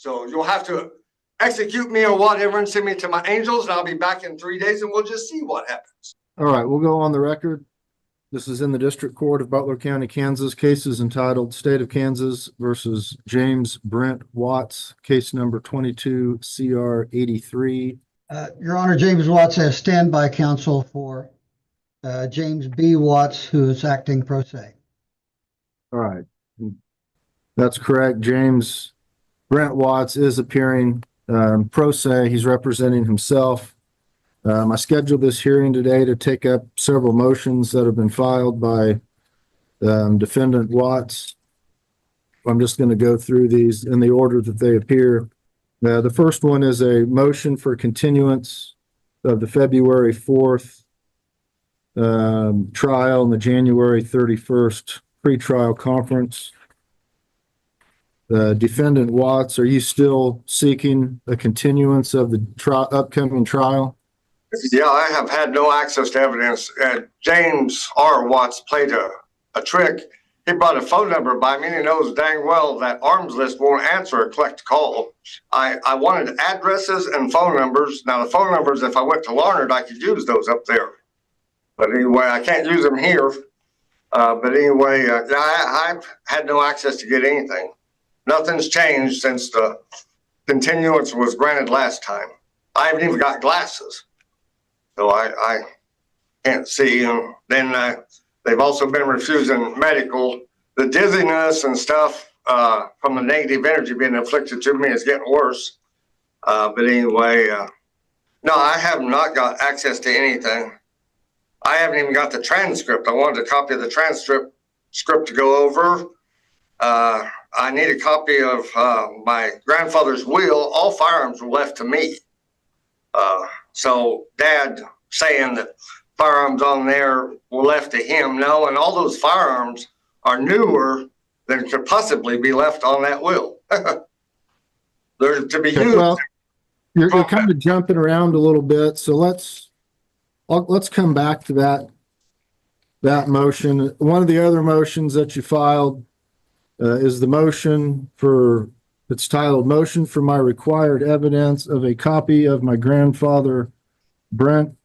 So you'll have to execute me or whatever and send me to my angels, and I'll be back in 3 days and we'll just see what happens. All right, we'll go on the record. This is in the District Court of Butler County, Kansas. Case is entitled State of Kansas versus James Brent Watts, case number 22 CR 83. Your Honor, James Watts has standby counsel for James B. Watts, who is acting pro se. All right. That's correct. James Brent Watts is appearing pro se. He's representing himself. I scheduled this hearing today to take up several motions that have been filed by defendant Watts. I'm just going to go through these in the order that they appear. The first one is a motion for continuance of the February 4th trial and the January 31st pretrial conference. Defendant Watts, are you still seeking a continuance of the upcoming trial? Yeah, I have had no access to evidence. James R. Watts played a trick. He brought a phone number by me, and he knows dang well that arms list won't answer a collect call. I wanted addresses and phone numbers. Now, the phone numbers, if I went to Larned, I could use those up there. But anyway, I can't use them here. But anyway, I've had no access to get anything. Nothing's changed since the continuance was granted last time. I haven't even got glasses. So I can't see. And then they've also been refusing medical. The dizziness and stuff from the negative energy being inflicted to me is getting worse. But anyway, no, I have not got access to anything. I haven't even got the transcript. I wanted a copy of the transcript to go over. I need a copy of my grandfather's will. All firearms were left to me. So Dad saying that firearms on there were left to him. No, and all those firearms are newer than could possibly be left on that will. They're to be used. Well, you're kind of jumping around a little bit, so let's come back to that motion. One of the other motions that you filed is the motion for, it's titled Motion for My Required Evidence of a Copy of My Grandfather Brent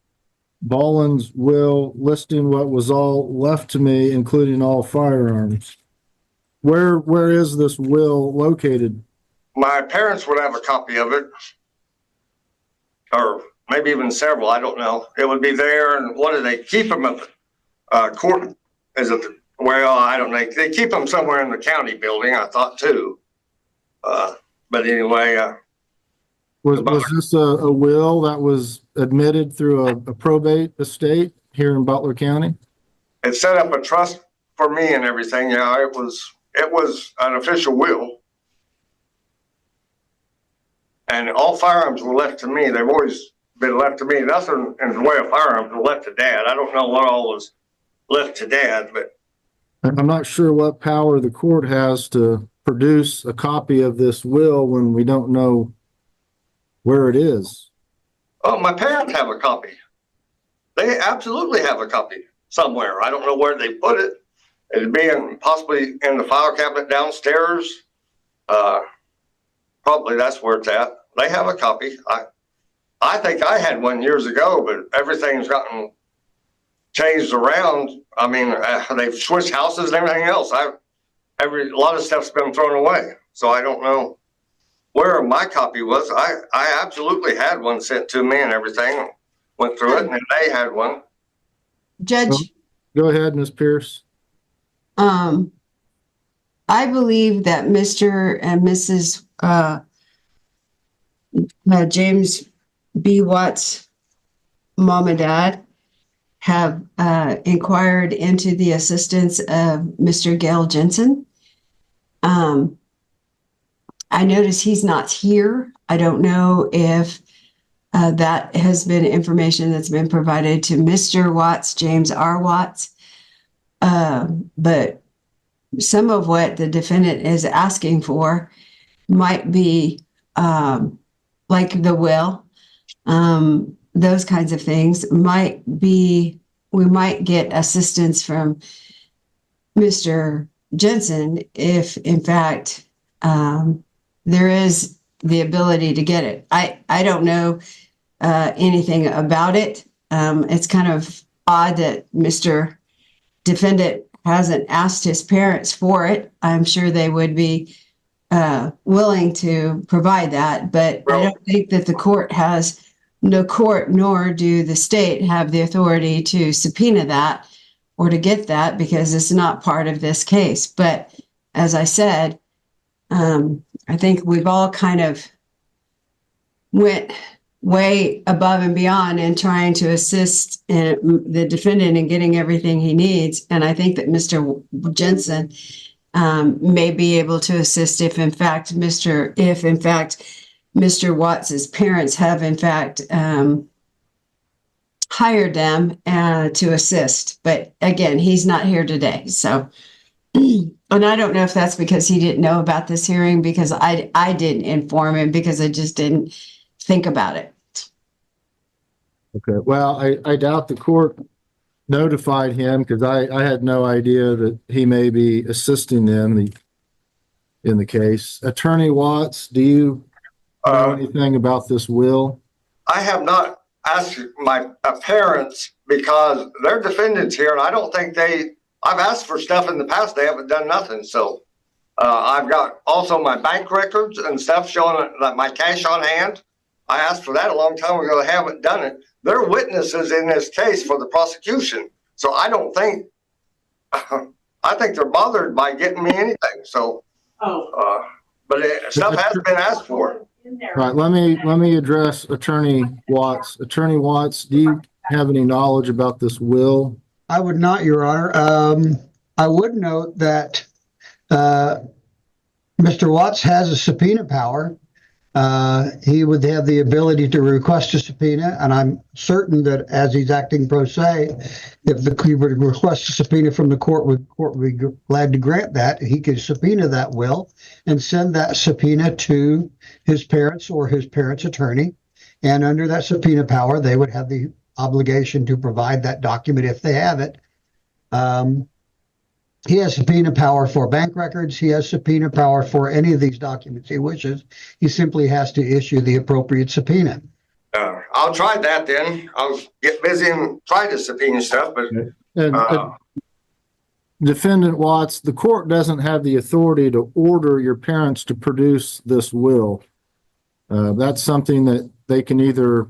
Bollin's Will, listing what was all left to me, including all firearms. Where is this will located? My parents would have a copy of it, or maybe even several. I don't know. It would be there. And what do they keep them at? Court? Is it? Well, I don't know. They keep them somewhere in the county building, I thought too. But anyway, was this a will that was admitted through a probate estate here in Butler County? It set up a trust for me and everything. Yeah, it was an official will. And all firearms were left to me. They've always been left to me. Nothing in the way of firearms was left to Dad. I don't know what all was left to Dad, but I'm not sure what power the court has to produce a copy of this will when we don't know where it is. oh, my parents have a copy. They absolutely have a copy somewhere. I don't know where they put it. It'd be possibly in the file cabinet downstairs. Probably that's where it's at. They have a copy. I think I had one years ago, but everything's gotten changed around. I mean, they've switched houses and everything else. A lot of stuff's been thrown away. So I don't know where my copy was. I absolutely had one sent to me and everything. Went through it, and they had one. Judge, Go ahead, Ms. Pierce. I believe that Mr. and Mrs. James B. Watts' mom and dad have inquired into the assistance of Mr. Gail Jensen. I notice he's not here. I don't know if that has been information that's been provided to Mr. Watts, James R. Watts. But some of what the defendant is asking for might be like the will, those kinds of things might be, we might get assistance from Mr. Jensen if in fact there is the ability to get it. I don't know anything about it. It's kind of odd that Mr. Defendant hasn't asked his parents for it. I'm sure they would be willing to provide that, but I don't think that the court has, no court nor do the state have the authority to subpoena that or to get that because it's not part of this case. But as I said, I think we've all kind of went way above and beyond in trying to assist the defendant in getting everything he needs. And I think that Mr. Jensen may be able to assist if in fact Mr. Watts's parents have in fact hired them to assist. But again, he's not here today. So, and I don't know if that's because he didn't know about this hearing, because I didn't inform him because I just didn't think about it. Okay, well, I doubt the court notified him because I had no idea that he may be assisting them in the case. Attorney Watts, do you know anything about this will? I have not asked my parents because they're defendants here, and I don't think I've asked for stuff in the past. They haven't done nothing. So I've got also my bank records and stuff showing that my cash on hand. I asked for that a long time ago. They haven't done it. They're witnesses in this case for the prosecution. So I don't think, I think they're bothered by getting me anything. So, but stuff has been asked for. Right. Let me address Attorney Watts. Attorney Watts, do you have any knowledge about this will? I would not, Your Honor. I would note that Mr. Watts has a subpoena power. He would have the ability to request a subpoena, and I'm certain that as he's acting pro se, if he would request a subpoena from the court would be glad to grant that. He could subpoena that will and send that subpoena to his parents or his parents' attorney, and under that subpoena power, they would have the obligation to provide that document if they have it. He has subpoena power for bank records. He has subpoena power for any of these documents he wishes. He simply has to issue the appropriate subpoena. I'll try that then. I'll get busy and try to subpoena stuff. But Defendant Watts, the court doesn't have the authority to order your parents to produce this will. That's something that they can either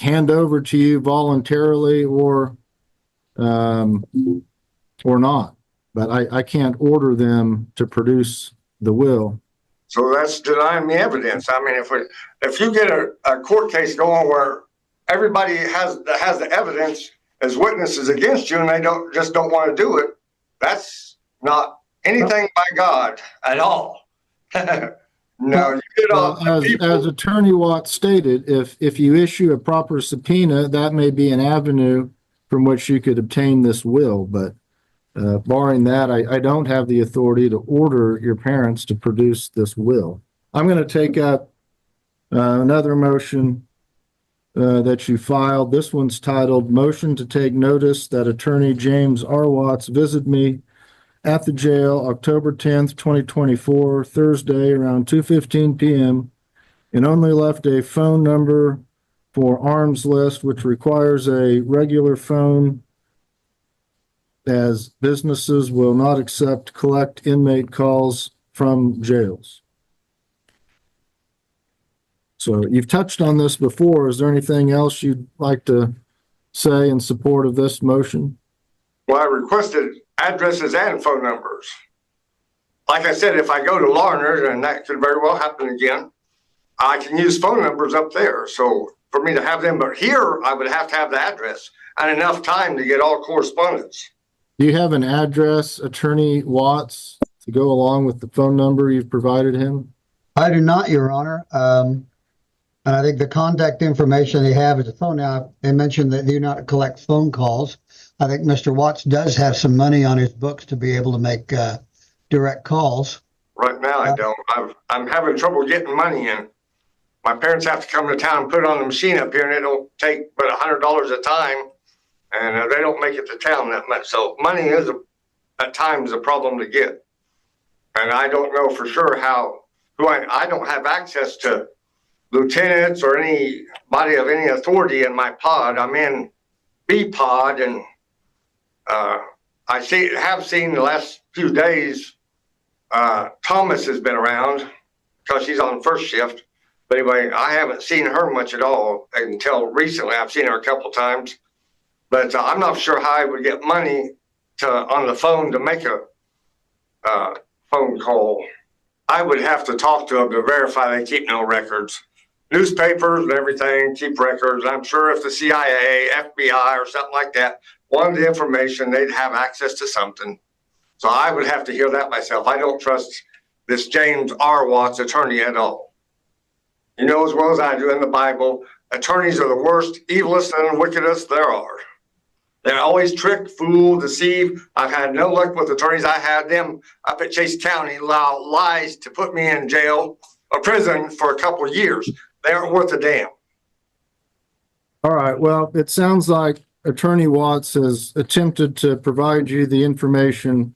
hand over to you voluntarily or not, but I can't order them to produce the will. So that's denying me evidence. I mean, if you get a court case going where everybody has the evidence as witnesses against you and they don't want to do it, that's not anything by God at all. No, you get all as Attorney Watts stated, if you issue a proper subpoena, that may be an avenue from which you could obtain this will, but barring that, I don't have the authority to order your parents to produce this will. I'm going to take up another motion that you filed. This one's titled Motion to Take Notice that Attorney James R. Watts visited me at the jail October 10th, 2024, Thursday around 2:15 p.m. and only left a phone number for arms list, which requires a regular phone, as businesses will not collect inmate calls from jails. So you've touched on this before. Is there anything else you'd like to say in support of this motion? Well, I requested addresses and phone numbers. Like I said, if I go to Larner, and that could very well happen again, I can use phone numbers up there. So for me to have them, but here I would have to have the address and enough time to get all correspondence. Do you have an address, Attorney Watts, to go along with the phone number you've provided him? I do not, Your Honor. And I think the contact information they have is a phone. Now, they mentioned that they do not collect phone calls. I think Mr. Watts does have some money on his books to be able to make direct calls. Right now, I don't. I'm having trouble getting money in. My parents have to come to town and put it on the machine up here, and it don't take but $100 a time, and they don't make it to town that much. So money is at times a problem to get, and I don't know for sure I don't have access to lieutenants or anybody of any authority in my pod. I'm in B pod, and have seen the last few days. Thomas has been around because she's on first shift. But anyway, I haven't seen her much at all until recently. I've seen her a couple times, but I'm not sure how I would get money on the phone to make a phone call. I would have to talk to them to verify they keep no records. Newspapers and everything keep records. I'm sure if the CIA, FBI, or something like that wanted the information, they'd have access to something. So I would have to hear that myself. I don't trust this James R. Watts attorney at all. You know as well as I do in the Bible, attorneys are the worst, evilest, and wickedest there are. They always trick, fool, deceive. I've had no luck with attorneys. I had them up at Chase County allow lies to put me in jail or prison for a couple of years. They aren't worth a damn. All right. Well, it sounds like Attorney Watts has attempted to provide you the information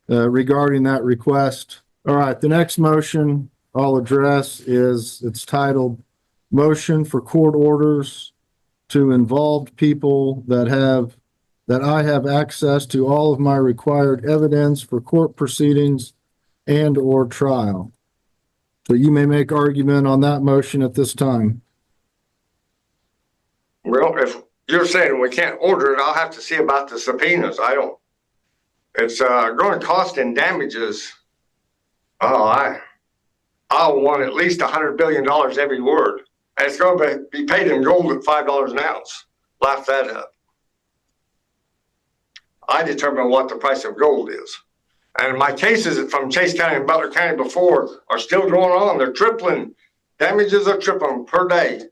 regarding that request. All right. The next motion I'll address it's titled Motion for Court Orders to Involved People that I have access to all of my required evidence for court proceedings and or trial. So you may make argument on that motion at this time. Well, if you're saying we can't order it, I'll have to see about the subpoenas. It's going to cost in damages. I'll want at least $100 billion every word. And it's going to be paid in gold at $5 an ounce. Laugh that up. I determine what the price of gold is. And my cases from Chase County and Butler County before are still going on. They're tripling. Damages are tripling per day.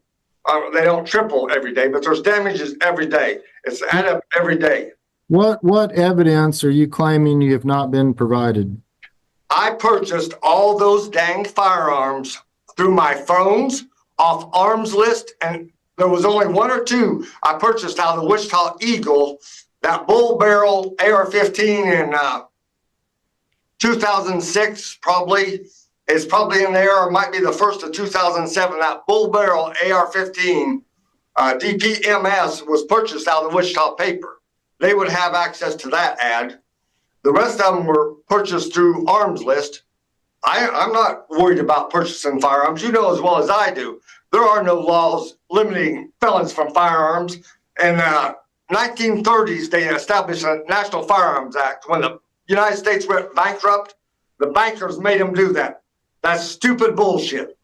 They don't triple every day, but there's damages every day. It's add up every day. What evidence are you claiming you have not been provided? I purchased all those dang firearms through my phones, off arms list, and there was only one or two I purchased out of the Wichita Eagle. That bull barrel AR-15 in 2006 probably is probably in there, or might be the first of 2007. That bull barrel AR-15 DPMS was purchased out of the Wichita paper. They would have access to that ad. The rest of them were purchased through arms list. I'm not worried about purchasing firearms. You know as well as I do, there are no laws limiting felons from firearms. In the 1930s, they established a National Firearms Act. When the United States went bankrupt, the bankers made them do that. That's stupid bullshit.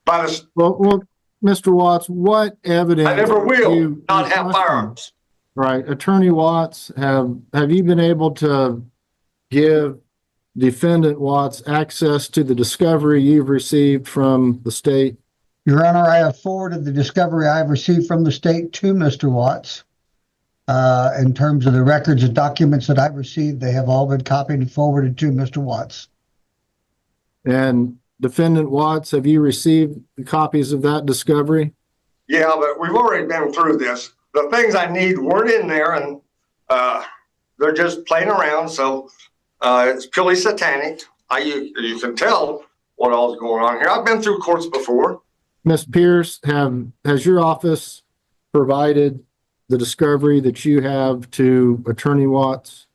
Well, Mr. Watts, what evidence? I never will not have firearms. Right. Attorney Watts, have you been able to give defendant Watts access to the discovery you've received from the state? Your Honor, I have forwarded the discovery I have received from the state to Mr. Watts. In terms of the records and documents that I've received, they have all been copied and forwarded to Mr. Watts. And defendant Watts, have you received the copies of that discovery? Yeah, but we've already been through this. The things I need weren't in there, and they're just playing around. So it's purely satanic. You can tell what all's going on here. I've been through courts before. Ms. Pierce, has your office provided the discovery that you have to Attorney Watts?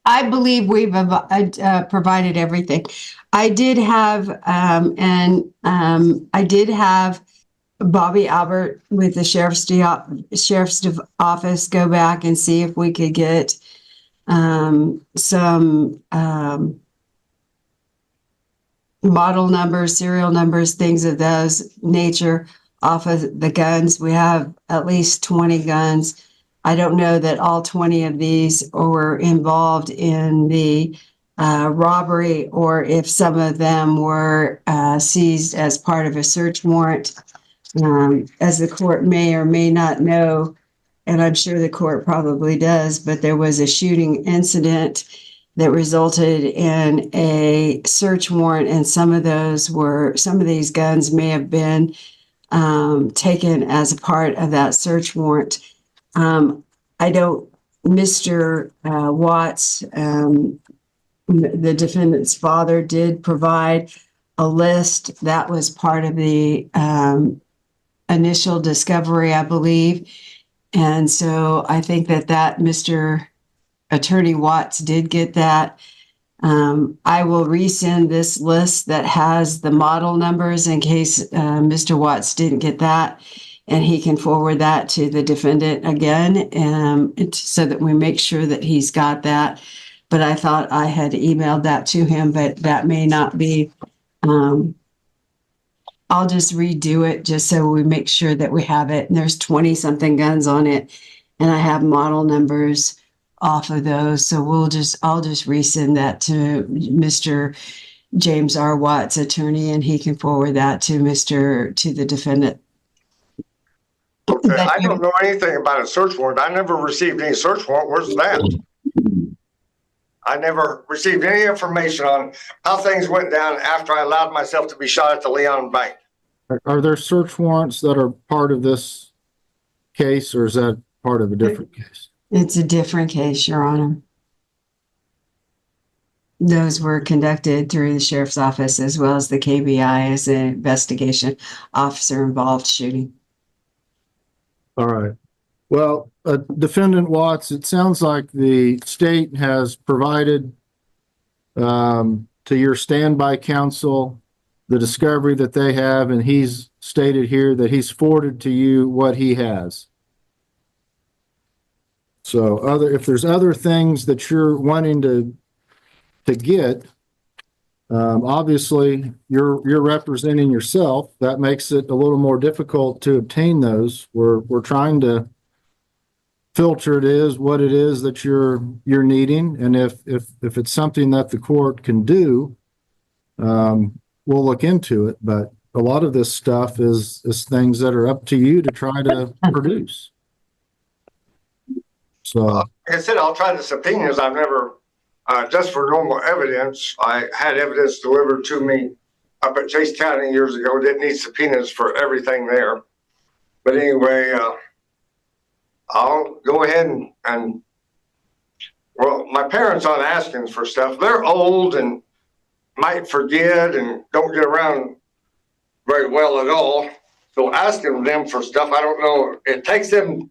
I believe we've provided everything. I did have, I did have Bobby Albert with the sheriff's office go back and see if we could get some model numbers, serial numbers, things of those nature off of the guns. We have at least 20 guns. I don't know that all 20 of these were involved in the robbery, or if some of them were seized as part of a search warrant. As the court may or may not know, and I'm sure the court probably does, but there was a shooting incident that resulted in a search warrant, and some of these guns may have been taken as a part of that search warrant. Mr. Watts, the defendant's father, did provide a list that was part of the initial discovery, I believe. And so I think that Mr. Attorney Watts did get that. I will resend this list that has the model numbers in case Mr. Watts didn't get that, and he can forward that to the defendant again, so that we make sure that he's got that. But I thought I had emailed that to him, but that may not be. I'll just redo it just so we make sure that we have it. And there's 20 something guns on it, and I have model numbers off of those. So I'll just resend that to Mr. James R. Watts, attorney, and he can forward that to the defendant. Okay, I don't know anything about a search warrant. I never received any search warrant. Where's that? I never received any information on how things went down after I allowed myself to be shot at the Leon Bank. Are there search warrants that are part of this case, or is that part of a different case? It's a different case, Your Honor. Those were conducted through the sheriff's office as well as the KBI as an investigation officer involved shooting. All right. Well, Defendant Watts, it sounds like the state has provided to your standby counsel the discovery that they have, and he's stated here that he's forwarded to you what he has. So if there's other things that you're wanting to get, obviously you're representing yourself. That makes it a little more difficult to obtain those. We're trying to filter what it is that you're needing, and if it's something that the court can do, we'll look into it. But a lot of this stuff is things that are up to you to try to produce. So, like I said, I'll try the subpoenas. I've never, just for normal evidence, I had evidence delivered to me up at Chase County years ago. Didn't need subpoenas for everything there. But anyway, I'll go ahead and well, my parents aren't asking for stuff. They're old and might forget and don't get around very well at all. So asking them for stuff, I don't know. It takes them.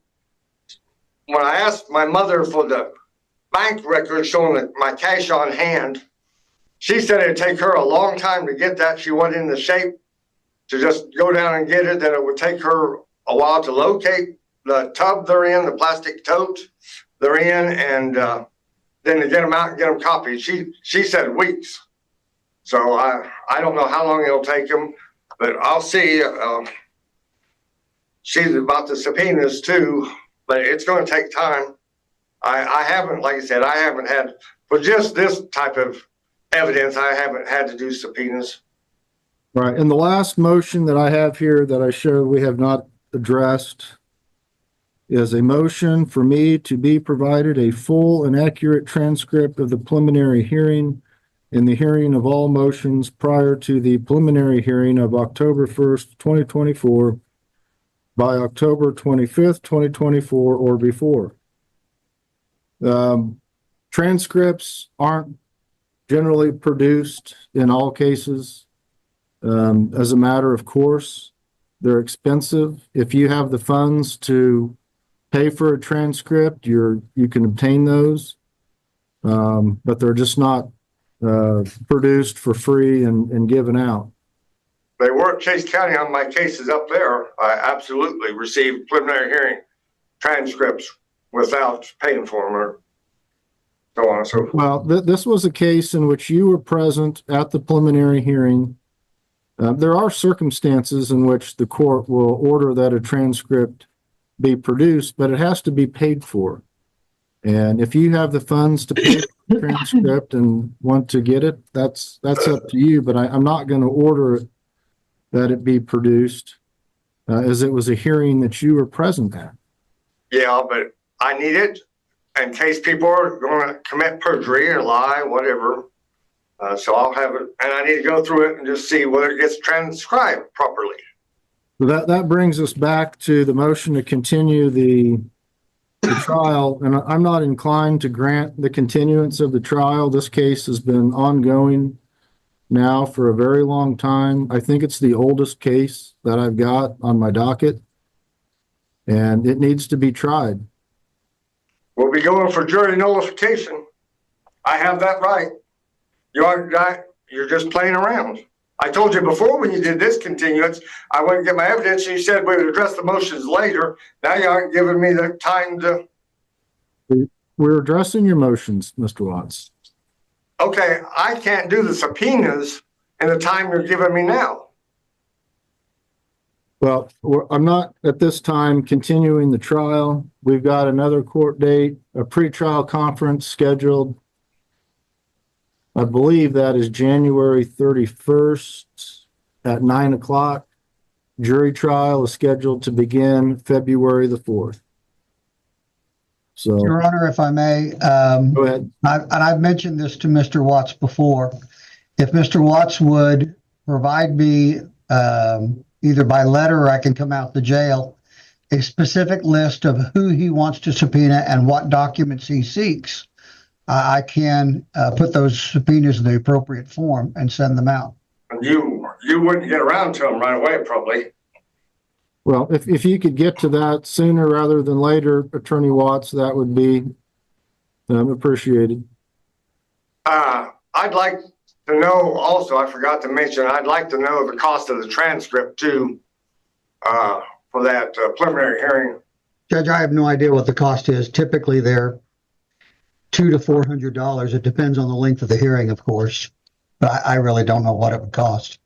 When I asked my mother for the bank record showing my cash on hand, she said it'd take her a long time to get that. She wasn't in the shape to just go down and get it, that it would take her a while to locate the tub they're in, the plastic tote they're in, and then to get them out and get them copied. She said weeks. So I don't know how long it'll take them, but I'll see. She's about the subpoenas too, but it's going to take time. I haven't, like I said, I haven't had, for just this type of evidence, I haven't had to do subpoenas. right. And the last motion that I have here that I showed we have not addressed is a motion for me to be provided a full and accurate transcript of the preliminary hearing and the hearing of all motions prior to the preliminary hearing of October 1st, 2024 by October 25th, 2024 or before. Transcripts aren't generally produced in all cases. As a matter of course, they're expensive. If you have the funds to pay for a transcript, you can obtain those, but they're just not produced for free and given out. They were at Chase County on my cases up there. I absolutely received preliminary hearing transcripts without paying for them or so on and so forth. Well, this was a case in which you were present at the preliminary hearing. There are circumstances in which the court will order that a transcript be produced, but it has to be paid for. And if you have the funds to pay for the transcript and want to get it, that's up to you. But I'm not going to order it that it be produced, as it was a hearing that you were present at. Yeah, but I need it in case people are going to commit perjury or lie, whatever. So I'll have it, and I need to go through it and just see whether it gets transcribed properly. So that brings us back to the motion to continue the trial, and I'm not inclined to grant the continuance of the trial. This case has been ongoing now for a very long time. I think it's the oldest case that I've got on my docket, and it needs to be tried. We'll be going for jury nullification. I have that right. You're just playing around. I told you before when you did this continuance, I went and get my evidence. You said we would address the motions later. Now you aren't giving me the time to. We're addressing your motions, Mr. Watts. Okay, I can't do the subpoenas in the time you're giving me now. Well, I'm not at this time continuing the trial. We've got another court date, a pretrial conference scheduled. I believe that is January 31st at 9 o'clock. Jury trial is scheduled to begin February the 4th. So, Your Honor, if I may, go ahead. I've mentioned this to Mr. Watts before. If Mr. Watts would provide me, either by letter or I can come out the jail, a specific list of who he wants to subpoena and what documents he seeks, I can put those subpoenas in the appropriate form and send them out. And you wouldn't get around to them right away, probably. Well, if you could get to that sooner rather than later, Attorney Watts, that would be appreciated. I'd like to know also, I forgot to mention, I'd like to know the cost of the transcript too, for that preliminary hearing. Judge, I have no idea what the cost is. Typically, they're $200 to $400. It depends on the length of the hearing, of course. But I really don't know what it would cost.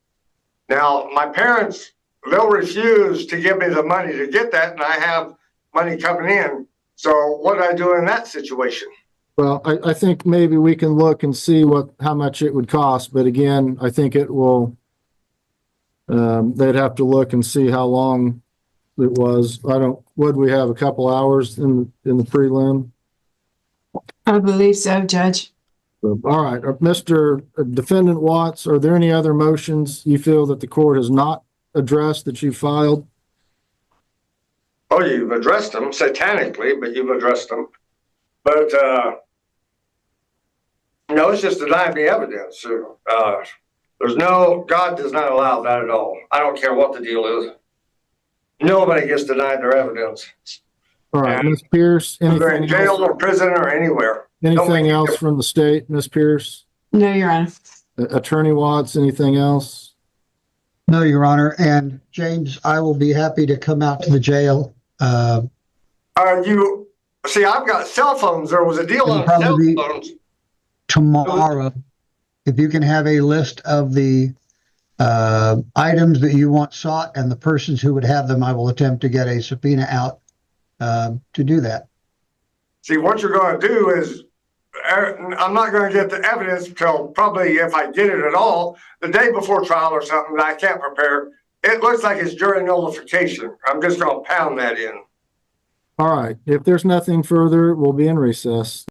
Now, my parents, they'll refuse to give me the money to get that, and I have money coming in. So what do I do in that situation? Well, I think maybe we can look and see how much it would cost. But again, I think it will, they'd have to look and see how long it was. Would we have a couple hours in the prelim? I believe so, Judge. So, all right, Mr. Defendant Watts, are there any other motions you feel that the court has not addressed that you filed? Oh, you've addressed them satanically, but you've addressed them. But, no, it's just denying me evidence. God does not allow that at all. I don't care what the deal is. Nobody gets denied their evidence. All right, Ms. Pierce, Whether in anything jail else, or prison or anywhere. anything else from the state, Ms. Pierce? No, Your Honor. Attorney Watts, anything else? No, Your Honor. And James, I will be happy to come out to the jail. I've got cell phones. There was a deal on cell Probably phones. tomorrow, if you can have a list of the items that you want sought and the persons who would have them, I will attempt to get a subpoena out to do that. See, what you're going to do is, I'm not going to get the evidence until probably, if I get it at all, the day before trial or something that I can't prepare. It looks like it's jury nullification. I'm just going to pound that in. All right, if there's nothing further, we'll be in recess.